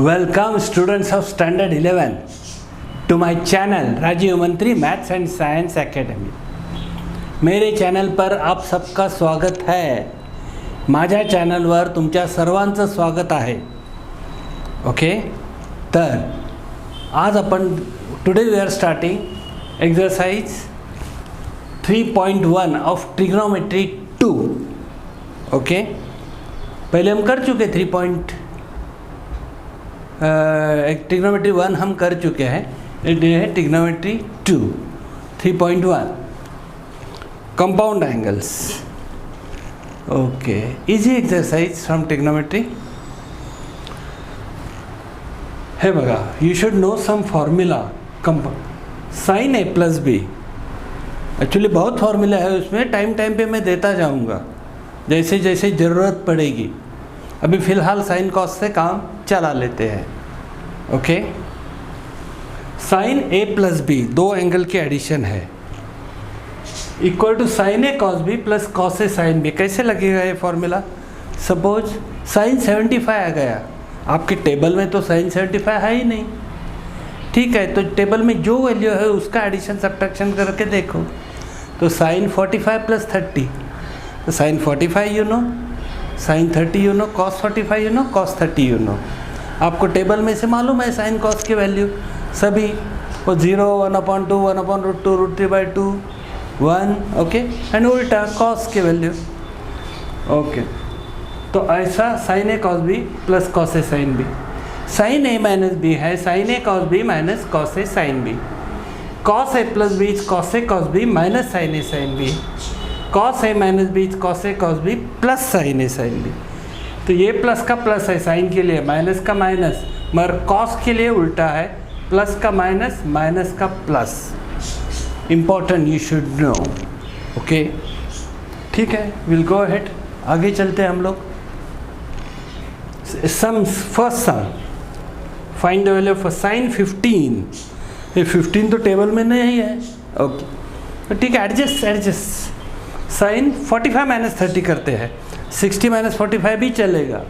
Welcome students of Standard 11 to my channel Rajiv मंत्री maths and science academy. मेरे channel पर आप सबका स्वागत है। माझ्या चॅनलवर तुमच्या सर्वांचं स्वागत आहे। ओके, तर आज आपण today we are starting exercise 3.1 of trigonometry 2। Okay, पहले हम कर चुके ट्रिग्नोमेट्री 1 हम कर चुके हैं। ये है trigonometry 2 3.1 compound angles. Okay, easy exercise from trigonometry. हे बघा, you should know some formula sine A plus B. Actually बहुत फार्मूला है उसमें, टाइम पे मैं देता जाऊंगा जैसे जैसे ज़रूरत पड़ेगी। अभी फ़िलहाल साइन कॉस से काम चला लेते हैं। Okay, sine A plus B दो एंगल के एडिशन है, equal to sine A cos B plus cos A sine B. कैसे लगेगा ये फॉर्मूला? सपोज साइन 75 आ गया, आपके टेबल में तो साइन 75 है ही नहीं। ठीक है, तो टेबल में जो वैल्यू है उसका एडिशन सब्ट्रैक्शन करके देखो। तो साइन 45 प्लस 30, तो sine 45 you know, sine 30 you know, cos 45 you know, cos 30 you know. आपको टेबल में से मालूम है साइन कॉस की वैल्यू सभी, वो 0, 1/2, 1/√2, √3/2, 1। ओके, एंड उल्टा कॉस की वैल्यू। ओके, तो ऐसा sine A cos B plus cos A sine B. Sine A minus B है sine A cos B minus cos A sine B. Cos A plus B is cos A cos B minus sine A sine B. Cos A minus B is cos A cos B plus sine A sine B. तो ये plus का plus है sign के लिए, minus का minus, मगर cos के लिए उल्टा है, प्लस का माइनस, माइनस का plus. Important, you should no. Okay, ठीक है, विल गो अहेड, आगे चलते हैं हम लोग। Sum first sum, find the value for sine 15। ये 15 तो टेबल में नहीं है। ओके, तो ठीक है, एडजस्ट। साइन 45 माइनस 30 करते हैं, 60 माइनस 45 भी चलेगा।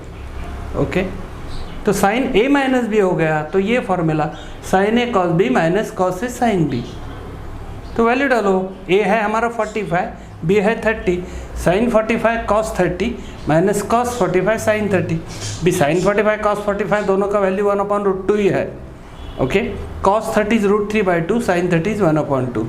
ओके, तो साइन ए माइनस बी हो गया, तो ये formula sine A cos B minus cos A sine B. तो वैल्यू डालो, ए है हमारा 45, बी है 30, sine 45 cos 30 minus cos 45 sine 30। भी साइन 45 कॉस 45 दोनों का वैल्यू 1/√2 ही है। Okay, cos 30 is √3/2, sine 30 is 1/2।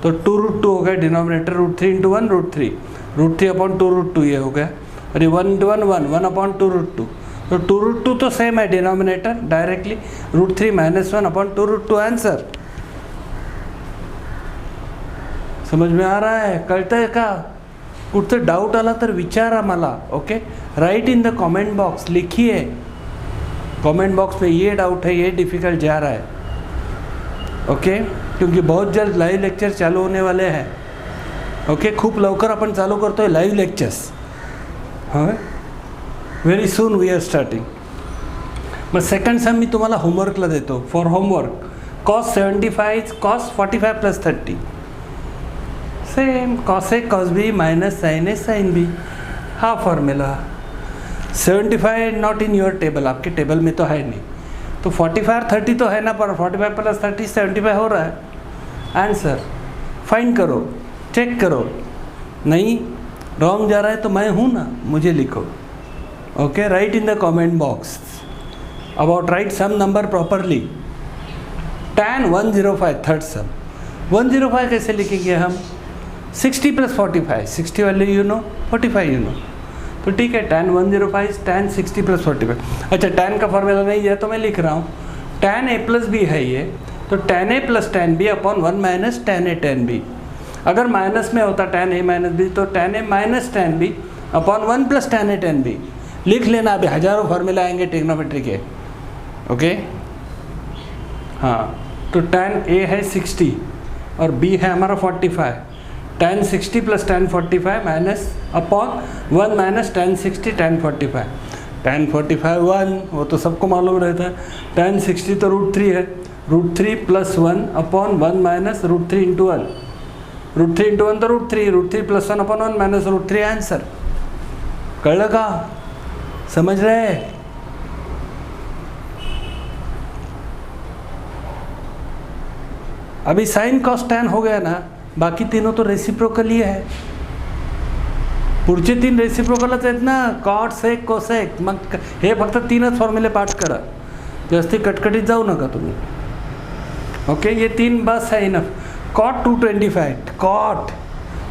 तो 2√2 हो गया डिनोमिनेटर, √3 × 1 √3, √3/2√2 ये हो गया। और ये 1 × 1 1, 1/2√2। तो 2√2 तो सेम है डिनोमिनेटर, डायरेक्टली √3 माइनस 1/2√2 आंसर। समझ में आ रहा है? कळतंय का? कुठचं डाऊट आला तर विचारा मला। Okay, write in the comment box, लिखिए कमेंट बॉक्स में ये डाउट है, ये डिफ़िकल्ट जा रहा है। ओके, क्योंकि बहुत जल्द लाइव लेक्चर चालू होने वाले हैं। ओके, खूप लवकर आपण चालू करतोय लाइव लेक्चर्स। हां, very soon we are starting. मग सेकंड सम मी तुम्हाला होमवर्कला देतो for homework. Cos 75 is cos 45 plus 30, same cos A cos B minus sine A sine B. हाँ formula 75 not in your table, आपके टेबल में तो है नहीं। तो 45 30 तो है ना, पर 45 प्लस 30 75 हो रहा है। आंसर फाइंड करो, चेक करो, नहीं रॉन्ग जा रहा है तो मैं हूँ ना, मुझे लिखो। Okay, write in the comment box about write sum number properly. tan 105 third sum. 105 कैसे लिखेंगे हम? 60 plus 45, 60 value you know, 45 you know. तो ठीक है, tan 105 tan 60 प्लस 45। अच्छा, tan का फॉर्मूला नहीं है तो मैं लिख रहा हूँ, tan a प्लस बी है ये, तो tan a plus tan b upon 1 minus tan a tan b। अगर माइनस में होता tan a माइनस b, तो tan a minus tan b upon 1 plus tan a tan b। लिख लेना, अभी हज़ारों फार्मूला आएंगे ट्रिग्नोमेट्री के। ओके, हाँ, तो tan a है 60 और b है हमारा 45। tan 60 plus tan 45 minus upon 1 minus tan 60 tan 45। tan 45 1, वो तो सबको मालूम रहता है। tan 60 तो √3 है, √3 प्लस 1 अपॉन 1 माइनस √3 × 1, √3 × 1 तो √3 प्लस 1 अपॉन 1 माइनस √3 आंसर। कळलं का? समझ रहे? अभी साइन कॉस टॅन हो गया ना, बाकी तीनों तो रेसिप्रोकल ही आहे. पुढचे 3 रेसिप्रोकलच आहेत ना, कॉट सेक कोसेक. मग हे फक्त 3च फॉर्म्युले पाठ करा, जास्ती कटकटीत जाऊ नका तुम्ही. ओके, ये 3 बस है enough. Cot 225, cot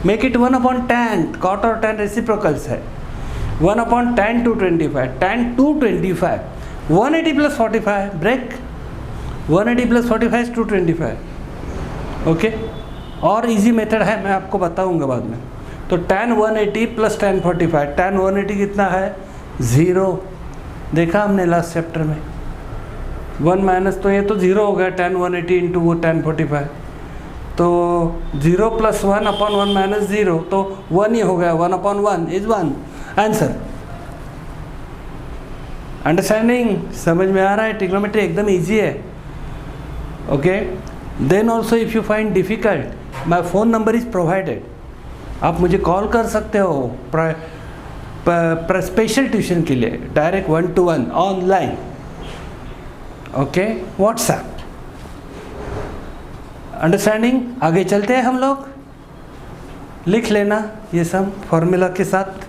make it 1/tan. Cot और टैन रेसिप्रोकल्स है. 1/tan 225, tan 225, 180 + 45 break. 180 + 45 is 225. Okay, और इजी मेथड है, मैं आपको बताऊंगा बाद में. तो tan 180 + tan 45, tan 180 कितना है 0, देखा हमने लास्ट चैप्टर में. 1 माइनस, तो ये तो 0 हो गया tan 180 इंटू वो tan 45, तो 0 + 1/1 माइनस 0, तो 1 ही हो गया. 1/1 इज 1 आंसर. अंडरस्टैंडिंग, समझ में आ रहा है. ट्रिग्नोमेट्री एकदम इजी है. Okay, then also if you find difficult, my phone number is provided. आप मुझे कॉल कर सकते हो स्पेशल ट्यूशन के लिए, direct 1-to-1 online. Okay, WhatsApp. Understanding. आगे चलते हैं हम लोग. लिख लेना ये सब फॉर्मूला के साथ.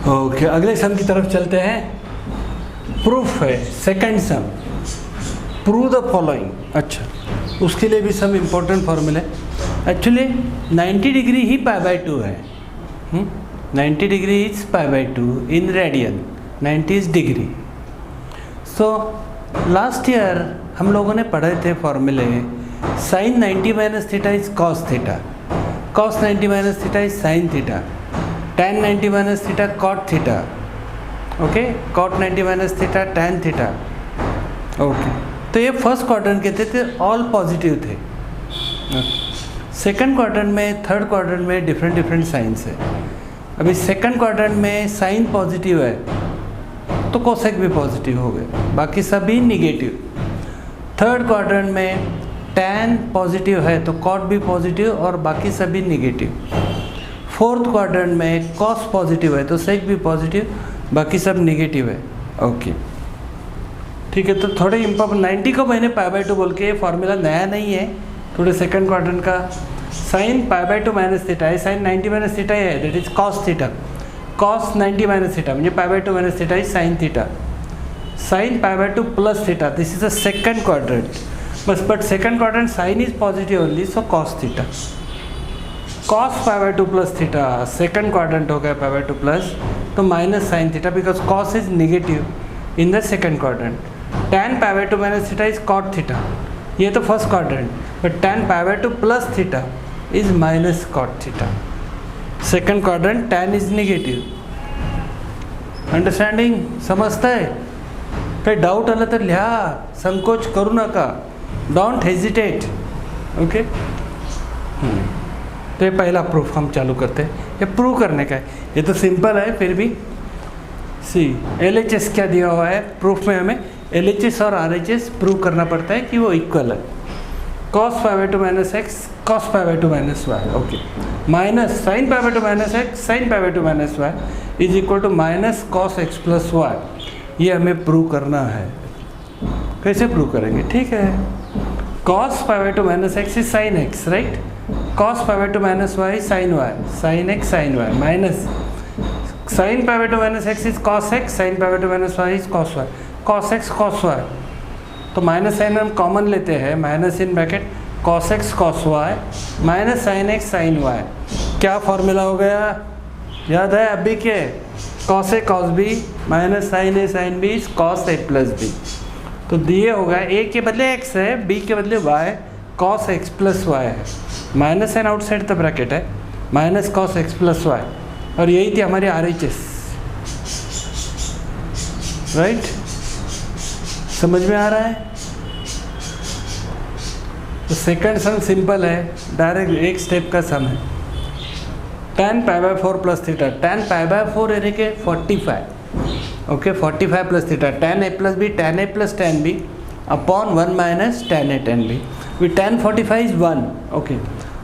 ओके, अगले सम की तरफ चलते हैं. प्रूफ है second sum. Prove the following. अच्छा, उसके लिए भी सम इम्पोर्टेंट फॉर्मूले. एक्चुअली 90 डिग्री ही π/2 है. 90 degree is π/2 in radian. 90 is degree. So last year हम लोगों ने पढ़े थे फॉर्मूले. sin 90 - theta is cos theta, cos 90 - theta is sin theta, tan 90 - theta cot theta. Okay, cot 90 - theta tan theta. Okay, तो ये फर्स्ट क्वाड्रेंट के थे, ऑल पॉजिटिव थे. सेकंड क्वाड्रेंट में, थर्ड क्वाड्रेंट में डिफरेंट साइंस है. अभी सेकंड क्वाड्रेंट में साइन पॉजिटिव है तो कोसेक भी पॉजिटिव हो गए, बाकी सभी निगेटिव. थर्ड क्वाड्रेंट में tan पॉजिटिव है तो कॉट भी पॉजिटिव और बाकी सभी निगेटिव. फोर्थ क्वाड्रेंट में कॉस पॉजिटिव है तो सेक भी पॉजिटिव, बाकी सब निगेटिव है. ओके, ठीक है. तो थोड़े इम्पोर्टेंट 90 को मैंने π/2 बोल के, ये फार्मूला नया नहीं है. थोड़े सेकंड क्वाड्रेंट का साइन π/2 - थीटा है, साइन 90 - थीटा है, that is cos theta. Cos 90 - theta म्हणजे π/2 - theta is sine theta. Sine π/2 + theta, this is a second quadrant. बस, but second quadrant sine is positive only, so cos theta. cos π/2 + theta, second quadrant हो गया π/2 plus, तो minus sine theta because cos is negative in the second quadrant. tan π/2 - theta is cot theta, ये तो first quadrant. But tan π/2 + theta is minus cot theta. Second quadrant tan is negative. Understanding, समजतंय. काही doubt आला तर लिहा, संकोच करू नका, डोंट हेजिटेट. ओके, तो ये पहला प्रूफ हम चालू करते हैं. ये प्रूव करने का है, ये तो सिंपल है, फिर भी सी LHS क्या दिया हुआ है प्रूफ में. हमें LHS और RHS प्रूव करना पड़ता है कि वो इक्वल है. cos π/2 - x cos π/2 - y. Okay, minus sin π/2 - x sin π/2 - y is equal to minus cos x + y. ये हमें प्रूव करना है. कैसे प्रूव करेंगे? ठीक है, cos π/2 - x is sin x, right. cos π/2 - y sin y, sin x sin y, minus sin π/2 - x is cos x, sin π/2 - y is cos y, cos x cos y. तो minus sign हम common लेते हैं, minus in bracket cos x cos y minus sin x sin y. क्या formula हो गया, याद है अभी के? cos a cos b minus sin a sin b is cos a + b. तो दिए होगा a के बदले x है, b के बदले y, cos x + y है. Minus sine outside the bracket है, माइनस cos x + y. और यही थी हमारी RHS, राइट. समझ में आ रहा है? तो सेकंड सम सिंपल है, डायरेक्ट एक स्टेप का सम है. tan π/4 + थीटा, tan π/4 यानी कि 45. Okay, 45 + theta, tan a + b, tan a + tan b upon 1 - tan a tan b. with tan 45 is 1. Okay,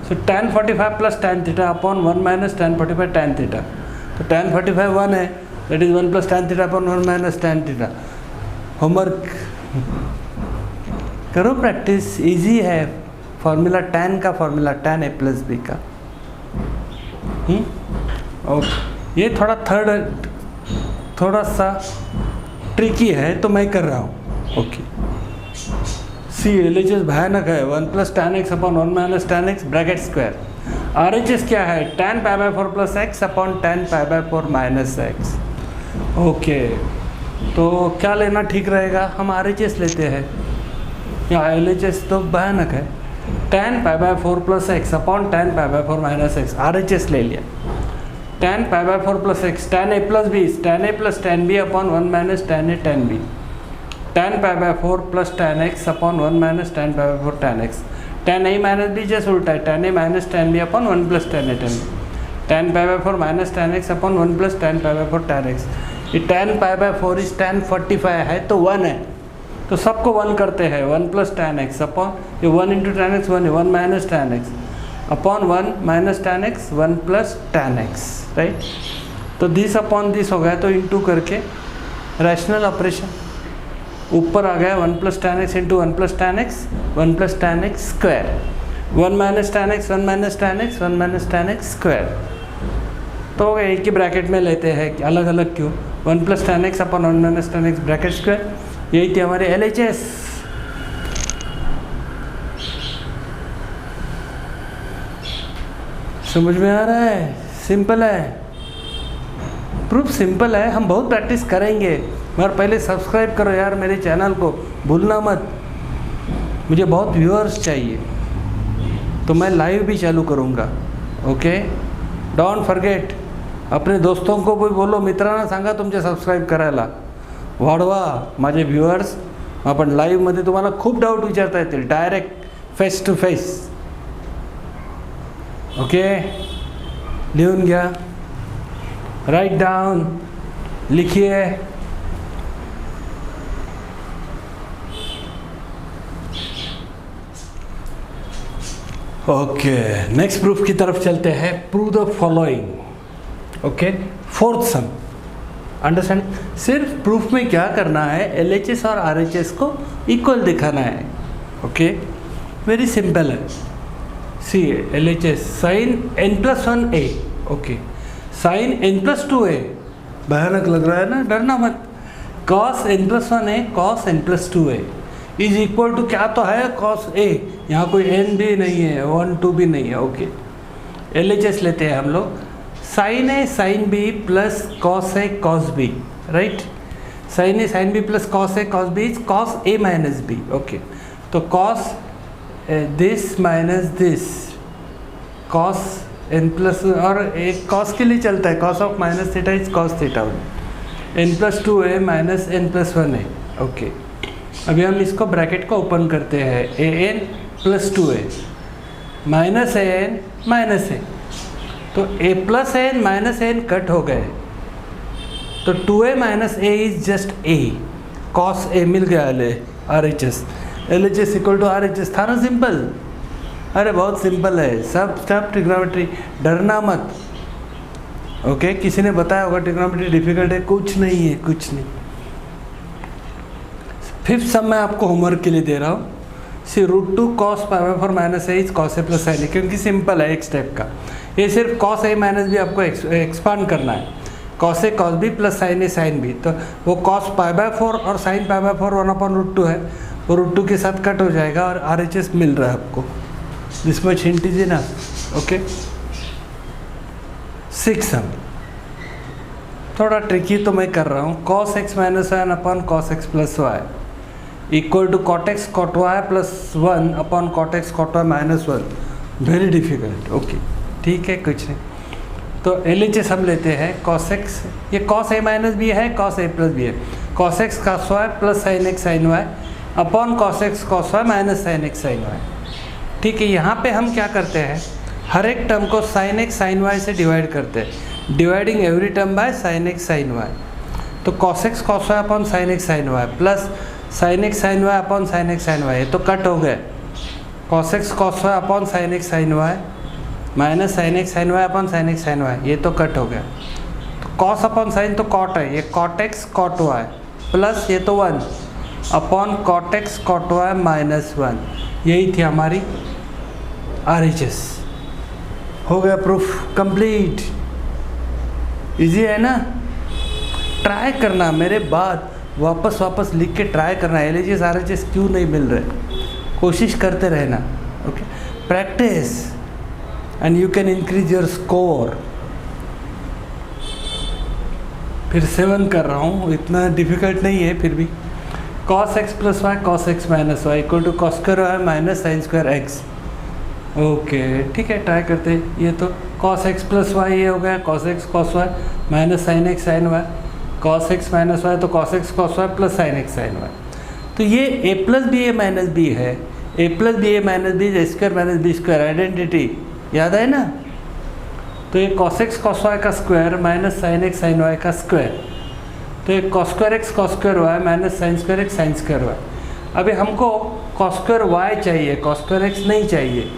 so tan 45 plus tan theta upon 1 minus tan 45 tan theta. तो tan 45 1 है, that is 1 plus tan theta upon 1 minus tan theta. Homework करो, practice, easy है। Formula tan का, formula tan a plus B का। Okay, ये थोड़ा सा tricky है तो मैं कर रहा हूँ। ओके, सी LHS भयानक है, 1 plus tan x upon 1 minus tan x bracket square. RHS क्या है, tan pi by 4 plus x upon tan pi by 4 minus x। Okay, तो क्या लेना ठीक रहेगा, हम RHS लेते हैं या LHS तो भयानक है। tan pi by 4 plus x upon tan pi by 4 minus x, RHS ले लिया। tan pi by 4 plus x, tan a plus b, tan a plus tan b upon 1 minus tan a tan b। tan pi by 4 plus tan x upon 1 minus tan pi by 4 tan x। tan a minus b जैसे उल्टा है, tan a minus tan b upon 1 plus tan a tan b। tan pi by 4 minus tan x upon 1 plus tan pi by 4 tan x। ये tan pi by 4 is tan 45 है तो 1 है, तो सबको 1 करते हैं। 1 प्लस tan x अपॉन ये 1 into tan x 1 है, 1 minus tan x upon 1 minus tan x 1 plus tan x, right. तो दिस अपॉन दिस हो गया, तो इंटू करके रैशनल ऑपरेशन ऊपर आ गया 1 plus tan x into 1 plus tan x 1 plus tan x square. 1 minus tan x 1 minus tan x 1 minus tan x square. तो एक ही bracket में लेते हैं, अलग अलग क्यों। 1 plus tan x upon 1 minus tan x bracket square, यही थी हमारे LHS। समझ में आ रहा है, सिंपल है, प्रूफ सिंपल है। हम बहुत प्रैक्टिस करेंगे, मगर पहले सब्सक्राइब करो यार मेरे चैनल को, भूलना मत। मुझे बहुत व्यूअर्स चाहिए तो मैं लाइव भी चालू करूँगा। Okay, don't forget. अपने दोस्तों को भी बोलो, मित्रांना सांगा तुमचे सबस्क्राईब करायला, वाढवा माझे व्ह्युअर्स। आपण लाईव्हमध्ये तुम्हाला खूप डाऊट विचारता येतील, direct face to face. Okay, लिहून घ्या, राइट डाउन, लिखिए। ओके, नेक्स्ट प्रूफ की तरफ चलते हैं। Prove the following. Okay, fourth sum, understand. सिर्फ प्रूफ में क्या करना है, LHS और RHS को इक्वल दिखाना है। ओके, वेरी सिंपल है। सी LHS साइन n+1a, ओके, साइन n+2a, भयानक लग रहा है ना, डरना मत। cos n+1a cos n+2a is equal to क्या तो है cos a, यहाँ कोई n भी नहीं है, 1 2 भी नहीं है। ओके, LHS लेते हैं हम लोग। Sine a sine b plus cos a cos b, right. Sine a sine b plus cos a cos b is cos a minus b। Okay, तो cos this minus this, cos n plus, और एक cos के लिए चलता है, cos of minus theta is cos theta, n+2a minus n+1a। Okay, अभी हम इसको ब्रैकेट को ओपन करते हैं, an plus 2a minus an minus a, तो a plus an minus an cut हो गए, तो 2a minus a is just a, cos a मिल गया RHS। LHS equal to RHS था ना, सिंपल। अरे बहुत सिंपल है, सब ट्रिग्नोमेट्री, डरना मत। ओके, किसी ने बताया होगा ट्रिग्नोमेट्री डिफिकल्ट है, कुछ नहीं है, कुछ नहीं। फिफ्थ सम मैं आपको होमवर्क के लिए दे रहा हूँ। See √2 cos π/4 minus a is cos a plus sin a, क्योंकि सिंपल है एक स्टेप का। ये सिर्फ cos a माइनस b आपको एक्सपांड करना है, cos a cos b plus sin a sin b। तो वो cos π/4 और sin π/4 1/√2 है, वो √2 के साथ कट हो जाएगा और RHS मिल रहा है आपको। This much hint is enough. Okay, six sum थोड़ा ट्रिकी तो मैं कर रहा हूँ। cos x minus 1 upon cos x plus y equal to cot x cot y plus 1 upon cot x cot y minus 1। Very difficult. Okay, ठीक है, कुछ नहीं। तो LHS हम लेते हैं cos x, ये cos a माइनस b है, cos a प्लस b है, cos x cos y plus sin x sin y upon cos x cos y minus sin x sin y। ठीक है, यहाँ पे हम क्या करते हैं, हर एक टर्म को sin x sin y से डिवाइड करते हैं, dividing every term by sin x sin y। तो cos x cos y upon sin x sin y plus sin x sin y upon sin x sin y, ये तो cut हो गए। cos x cos y upon sin x sin y minus sine x sine y upon sine x sine y, ये तो cut हो गया। तो cos upon sine तो कॉट है, ये cot x cot y plus ये तो 1 upon cot x cot y minus 1, यही थी हमारी RHS। हो गया प्रूफ कंप्लीट। इजी है ना? ट्राई करना, मेरे बाद वापस लिख के ट्राई करना। LHS RHS क्यों नहीं मिल रहे, कोशिश करते रहना। Okay, practice and you can increase your score. फिर 7 कर रहा हूँ, इतना डिफिकल्ट नहीं है फिर भी। cos x plus Y cos x minus Y equal to cos square Y minus sine square X. Okay ठीक है, ट्राई करते हैं। ये तो cos x प्लस वाई ये हो गया cos x cos y minus sine x sine Y, cos x minus Y तो cos x cos y plus sine x sine Y. तो ये a plus B A minus B है, a plus B A minus B square minus B square, identity याद है ना? तो ये cos x cos y का square minus sine x sine y का स्क्वायर, तो ये cos square x cos square y minus sine square x sine square y। अभी हमको cos स्क्वायर y चाहिए, cos स्क्वायर x नहीं चाहिए,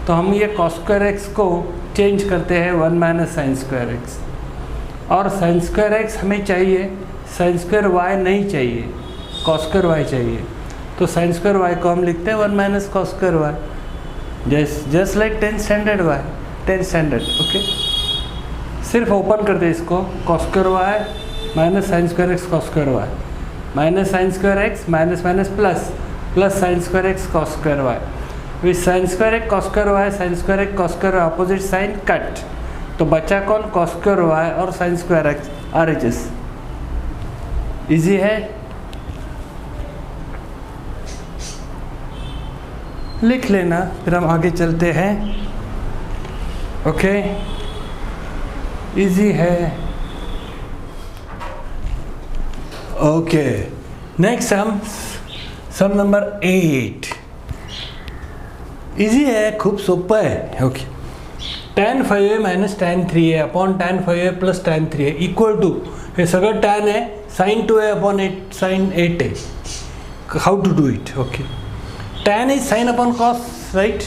तो हम ये cos स्क्वायर x को चेंज करते हैं 1 माइनस साइन स्क्वायर x, और साइन स्क्वायर x हमें चाहिए, साइन स्क्वायर y नहीं चाहिए, cos स्क्वायर y चाहिए। तो साइन स्क्वायर y को हम लिखते हैं 1 minus cos square y, just like 10 standard y, 10 standard. Okay, सिर्फ ओपन करते इसको, cos square y minus sine square x cos square y minus sine square x minus minus plus plus sine square x cos square y with sine square x cos square y sine square x cos square opposite sine cut, तो बचा कौन? cos square y और sine square x RHS। Easy है, लिख लेना, फिर हम आगे चलते हैं। ओके, इजी है। Okay, next sum number 8। Easy है, खूब सोपा है। Okay, tan 5a minus tan 3a upon tan 5a plus tan 3a equal to, हे सगळं tan है sin 2a upon sin 8a। How to do it? Okay, tan is sin upon cos, right?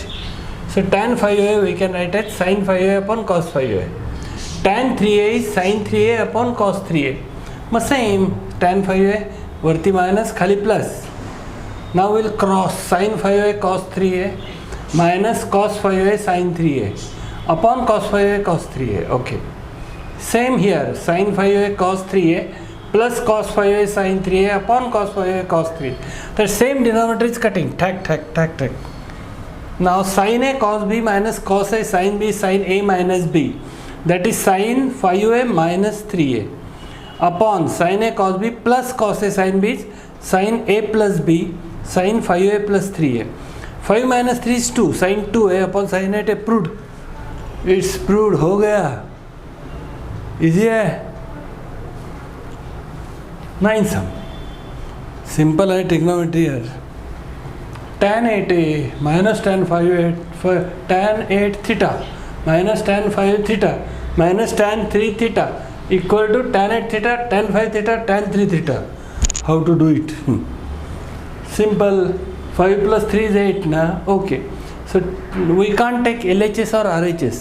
So tan 5a we can write as sin 5a upon cos 5a. Tan 3a is sin 3a upon cos 3a. Mug same, tan 5a वरती minus खाली plus. Now we'll cross sin 5a cos 3a minus cos 5a sin 3a upon cos 5a cos 3a. Okay. Same here, sin 5a cos 3a plus cos 5a sin 3a upon cos 5a cos 3. The same denominator is cutting. Tack. Now sin a cos b minus cos a sin b sin a minus b. That is sin 5a minus 3a upon sin a cos b plus cos a sin b sin a plus b sin 5a plus 3a. 5 minus 3 is 2 sin 2a upon sin 8a. Proved. It's proved. हो गया. Easy है. 9 sum. Simple है trigonometry here. Tan 8a minus tan 5a tan 8 theta minus tan 5 theta minus tan 3 theta equal to tan 8 theta tan 5 theta tan 3 theta. How to do it? Simple. 5 plus 3 is 8 ना. Okay. So we can't take LHS और RHS.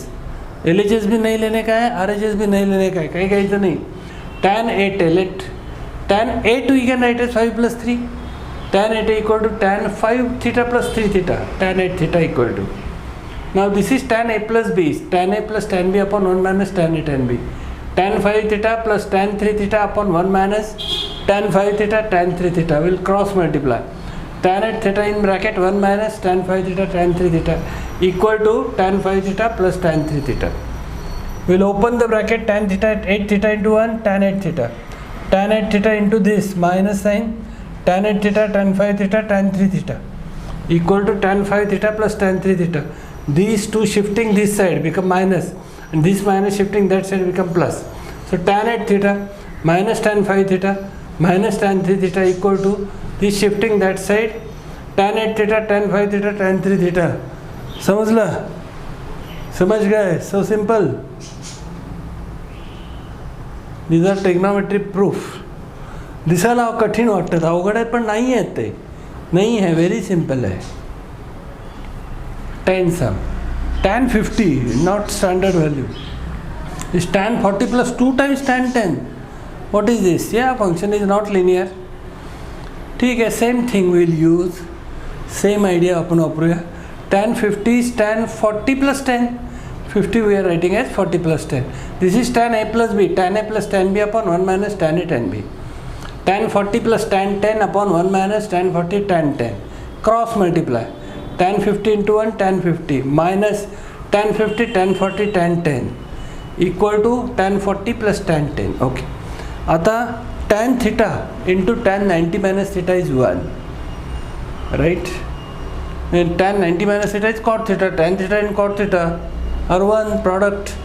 LHS भी नहीं लेने का है, RHS भी नहीं लेने का है, कहीं तो नहीं. Tan 8 let tan 8 we can write as 5 plus 3. Tan 8 equal to tan 5 theta plus 3 theta. Tan 8 theta equal to. Now this is tan a plus b. Tan a plus tan b upon 1 minus tan a tan b. Tan 5 theta plus tan 3 theta upon 1 minus tan 5 theta tan 3 theta will cross multiply. Tan 8 theta in bracket 1 minus tan 5 theta tan 3 theta equal to tan 5 theta plus tan 3 theta. We'll open the bracket tan theta 8 theta into 1 tan 8 theta. Tan 8 theta into this minus sign tan 8 theta tan 5 theta tan 3 theta equal to tan 5 theta plus tan 3 theta. These two shifting this side become minus and this minus shifting that side become plus. So tan 8 theta minus tan 5 theta minus tan 3 theta equal to this shifting that side tan 8 theta tan 5 theta tan 3 theta. समझला? समझ गए? So simple. These are trigonometry proof. दिसायला कठीण वाटतात, अवघड आहेत पण नाही आहेत ते. नाही आहे, व्हेरी सिम्पल आहे. 10 सम. tan 50 not standard value is tan 40 plus 2 times tan 10. What is this? Yeah, function is not linear. ठीक है, same thing we'll use, same idea upon वापरूया. tan 50 is tan 40 plus 10. 50 we are writing as 40 plus 10. This is tan a plus b, tan a plus tan b upon 1 minus tan a tan b. Tan 40 plus tan 10 upon 1 minus tan 40 tan 10. Cross multiply. Tan 50 into 1 tan 50 minus tan 50 tan 40 tan 10 equal to tan 40 plus tan 10. Okay. आता tan theta into tan 90 minus theta is 1. Right? And tan 90 minus theta is cot theta. Tan theta and cot theta are one product.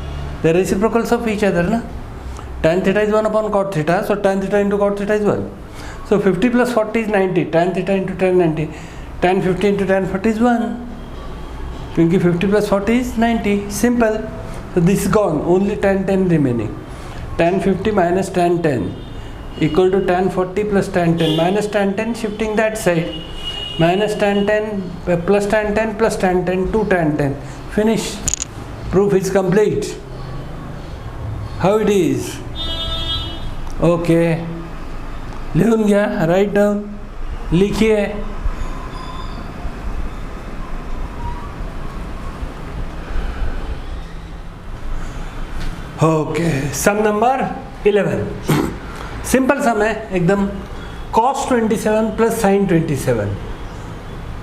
They are reciprocals of each other, na? Tan theta is 1 upon cot theta, so tan theta into cot theta is 1. So 50 plus 40 is 90. Tan theta into tan 90. Tan 50 into tan 40 is 1. क्योंकि 50 plus 40 is 90. Simple. So this is gone. Only tan 10 remaining. Tan 50 minus tan 10 equal to tan 40 plus tan 10 minus tan 10 shifting that side. Minus tan 10 plus tan 10 plus tan 10 to tan 10. Finish. Proof is complete. How it is? Okay. लिखून घ्या. Write down. लिखिए. Okay. Sum number 11. Simple sum है एकदम. Cos 27 plus sin 27.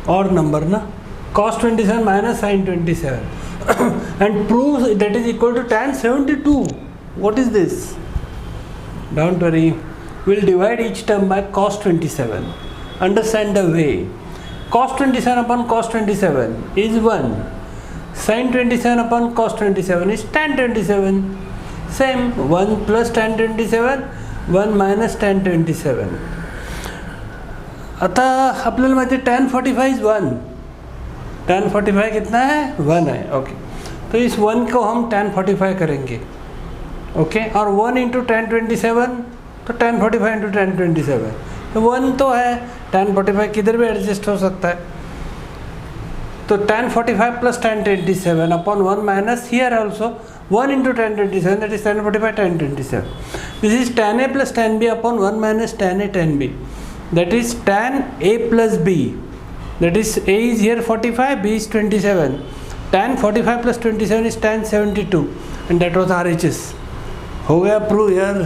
और number ना. Cos 27 minus sin 27. And proves that is equal to tan 72. What is this? Don't worry. We'll divide each term by cos 27. Understand the way. Cos 27 upon cos 27 is 1. Sin 27 upon cos 27 is tan 27. Same. 1 plus tan 27, 1 minus tan 27. आता आपल्याला माहिती है tan 45 is 1. tan 45 कितना है? 1 है. Okay. तो इस 1 को हम tan 45 करेंगे. ओके. और 1 इंटू tan 27 तो tan 45 इंटू tan 27. तो 1 तो है. tan 45 किधर भी एडजस्ट हो सकता है. तो tan 45 plus tan 27 upon 1 minus here also 1 into tan 27, that is tan 45 tan 27. This is tan a plus tan b upon 1 minus tan a tan b. That is tan a plus b. That is a is here 45, b is 27. Tan 45 plus 27 is tan 72, and that was RHS. हो गया prove यार.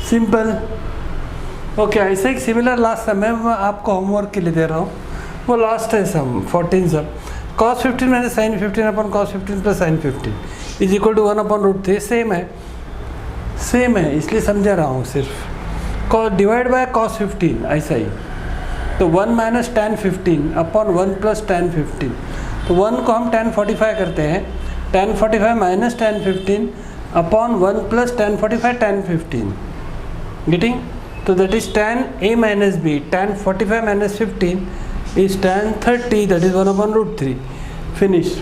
Simple. Okay. ऐसा एक similar last सम है, मैं आपको homework के लिए दे रहा हूँ. वो लास्ट है सम 14 सम. cos 15 minus sin 15 upon cos 15 plus sin 15 is equal to 1 upon root 3. Same है. सेम है इसलिए समझा रहा हूँ सिर्फ. डिवाइड बाय cos 15 ऐसा ही. तो 1 minus tan 15 upon 1 plus tan 15. तो 1 को हम tan 45 करते हैं. tan 45 minus tan 15 upon 1 plus tan 45 tan 15. Getting? तो that is tan a minus b. tan 45 minus 15 is tan 30, that is 1 upon root 3. Finish.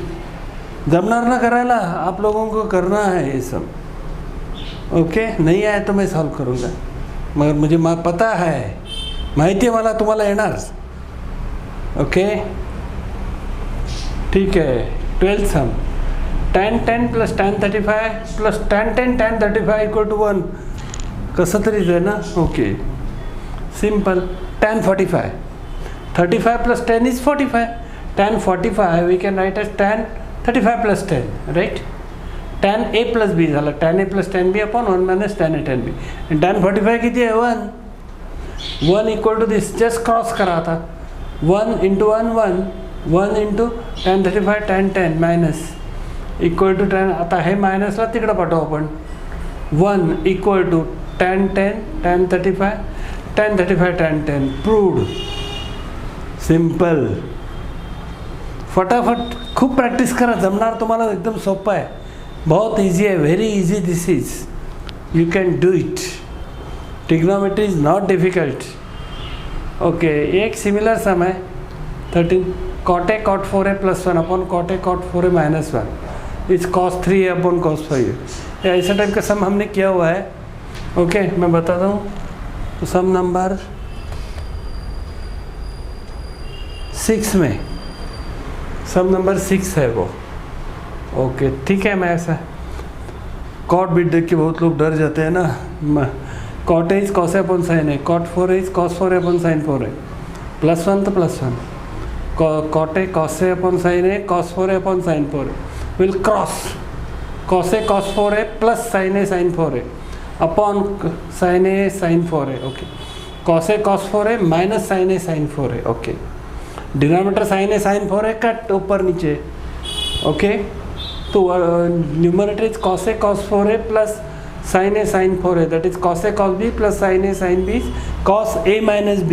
जमणार ना करायला? आप लोगों को करना है ये सब. ओके. नहीं आया तो मैं सॉल्व करूँगा, मगर मुझे पता है, माहिती आहे मला तुम्हाला येणार. ओके. ठीक है. 12th sum. tan 10 plus tan 35 plus tan 10 tan 35 equal to 1. कसं तरीच आहे ना. Okay. Simple. tan 45. 35 plus 10 is 45. tan 45 we can write as tan 35 plus 10. Right? tan a plus b झालं. tan a plus tan b upon 1 minus tan a tan b. and tan 45 किती आहे? 1. 1 equal to this. just cross करा आता. 1 into 1 1. 1 into tan 35 tan 10 minus equal to tan. आता हे मायनसला तिकडं पाठवू आपण. 1 equal to tan 10 tan 35 tan 35 tan 10. proved. Simple. फटाफट खूप प्रॅक्टिस करा. जमणार तुम्हाला. एकदम सोपं आहे. बहुत इजी है. Very easy this is. You can do it. Trigonometry is not difficult. Okay. एक सिमिलर सम है 13. cot a cot 4a plus 1 upon cot a cot 4a minus 1 is cos 3a upon cos 5a. ऐसा type का सम हमने किया हुआ है. Okay. मैं बताता हूँ. तो सम नंबर 6 में, सम नंबर 6 है वो. ओके ठीक है, मैं ऐसा कॉट बीट देख के बहुत लोग डर जाते हैं ना। Cot is cos a upon sine a, cot 4 is cos 4 upon sine 4 a, +1 तो +1, cot a cos a upon sine A, cos 4 upon sine 4 a will cross cos A cos 4 a plus sine A sine 4 a upon sine A sine 4 a. Okay, cos A cos 4 a minus sine A sine 4 a. Okay, denominator sign A sine 4 A cut ऊपर नीचे। Okay, तो numerator is cos a cos 4a plus sin a sin 4a, that is cos a cos b plus sin a sin b is cos a minus b,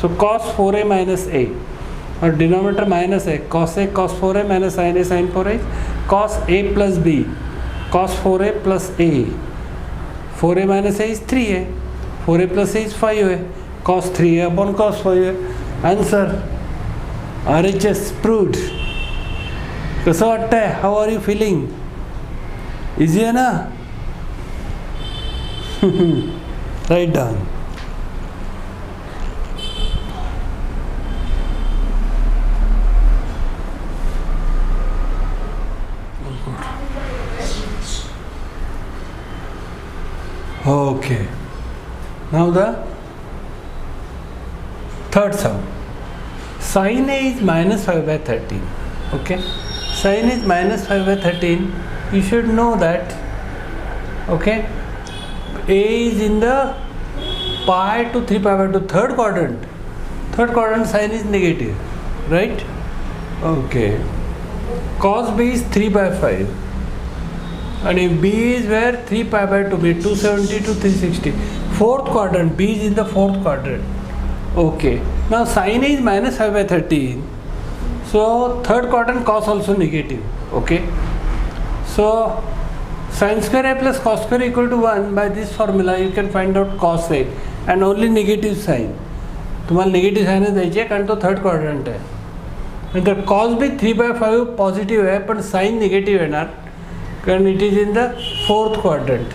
so cos 4a minus a, और denominator minus है, cos a cos 4a minus sin a sin 4a is cos a plus b, cos 4a plus a, 4a minus a is 3a, 4a plus a is 5a, cos 3a upon cos 5a। Answer RHS proved। कसं वाटतंय? How are you feeling? Easy आहे ना? Write down. Okay, now the third sum. sin a is -5/13. Okay, sin is -5/13. You should know that. Okay, a is in the pi to 3π/2 third quadrant. Third quadrant sin is negative, right? Okay, cos b is 3/5, and if b is where 3π/2 be 270 to 360. Fourth quadrant, b is in the fourth quadrant. Okay, now sin a is -5/13. So third quadrant cos also negative. Okay, so sin square a plus cos square equal to 1. By this formula you can find out cos a and only negative sign. तुम्हाला negative साईनच द्यायची आहे कारण तो third quadrant आहे. नंतर cos b 3/5 positive आहे पण sign negative येणार कारण it is in the fourth quadrant.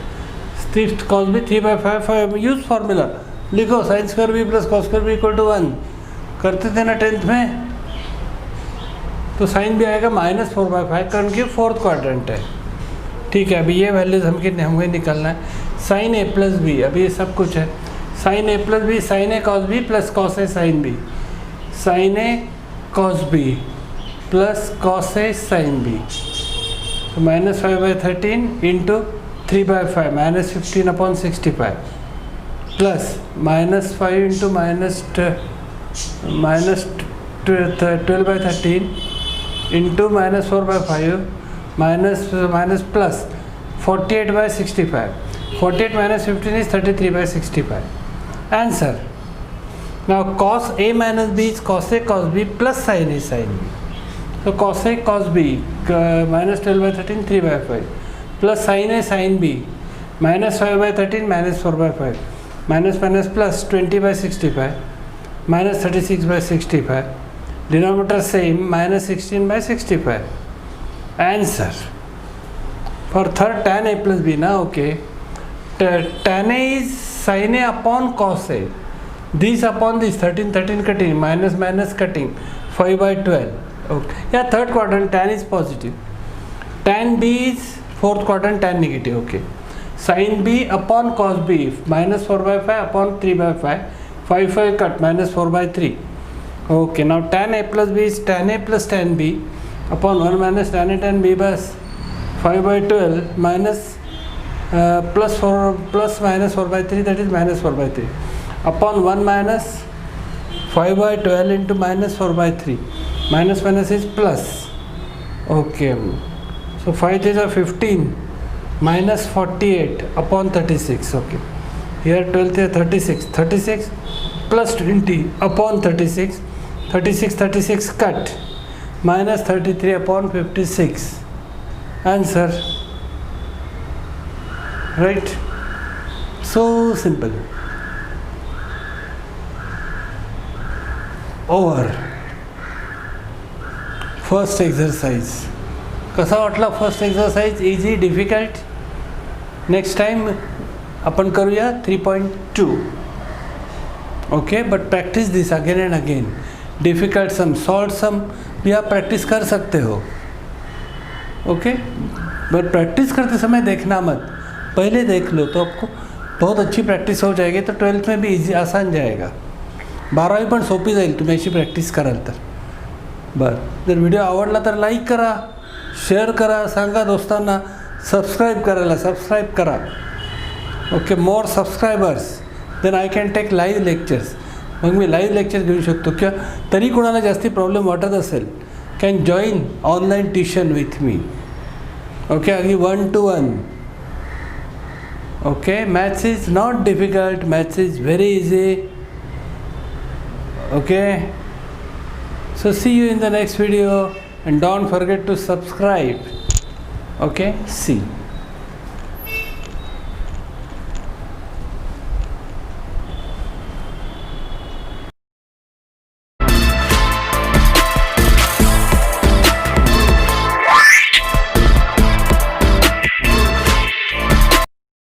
cos b 3/5 use formula लिखो, sine square B plus cos square B equal to 1 करते थे ना 10th में, तो साइन भी आएगा -4/5 कारण कि फोर्थ क्वाड्रेंट है. ठीक है, अभी ये वैल्यूज हमें निकालना है. साइन ए प्लस बी, अभी ये सब कुछ है. Sine A plus B, sine A cos B plus cos A sine B, sine A cos B plus cos A sine B. तो -5/13 into 3/5 -15/65 plus -5 into -12/13 into -4/5 minus plus 48/65. 48 minus 15 is 33/65. Answer. Now cos a minus b is cos a cos b plus sin a sin b. So cos a cos b -12/13 3/5 plus sin a sin b -5/13 -4/5 minus plus 20/65 minus 36/65. Denominator same -16/65. Answer. For third tan a plus b na, okay. Tan a is sin a upon cos a. This upon this 13 cutting minus cutting 5/12. Okay. Yeah, third quadrant tan is positive. Tan b is fourth quadrant tan negative. Okay. Sin b upon cos b -4/5 upon 3/5. 5 cut -4/3. Okay. Now tan a plus b is tan a plus tan b upon 1 minus tan a tan b bus 5/12 minus plus minus 4/3, that is -4/3 upon 1 minus 5/12 into -4/3. Minus is plus. Okay, so 5 is a 15 minus 48 upon 36. Okay, here 12 is 36 plus 20 upon 36 cut minus 33 upon 56. Answer. Right? So simple. Over. First exercise. कसा वाटला first exercise? Easy, difficult? Next time आपण करूया 3.2. Okay, but practice this again and again. Difficult sum, solve sum भी आप practice कर सकते हो. Okay, but practice करते समय देखना मत, पहले देख लो तो आपको बहुत अच्छी प्रॅक्टिस हो जाएगी, तो 12th में भी इजी आसान जाएगा. 12वी पण सोपी जाईल तुम्ही अशी प्रॅक्टिस कराल तर. बरं, जर व्हिडिओ आवडला तर लाईक करा, शेअर करा, सांगा दोस्तांना, सबस्क्राईब करायला सबस्क्राईब करा. Okay, more subscribers then I can take live lectures. मग मी लाईव्ह लेक्चर घेऊ शकतो, किंवा तरी कोणाला जास्ती प्रॉब्लेम वाटत असेल can join online tuition with me. Okay, अगदी 1-to-1. Okay, maths is not difficult, maths is very easy. Okay, so see you in the next video and don't forget to subscribe. Okay, see.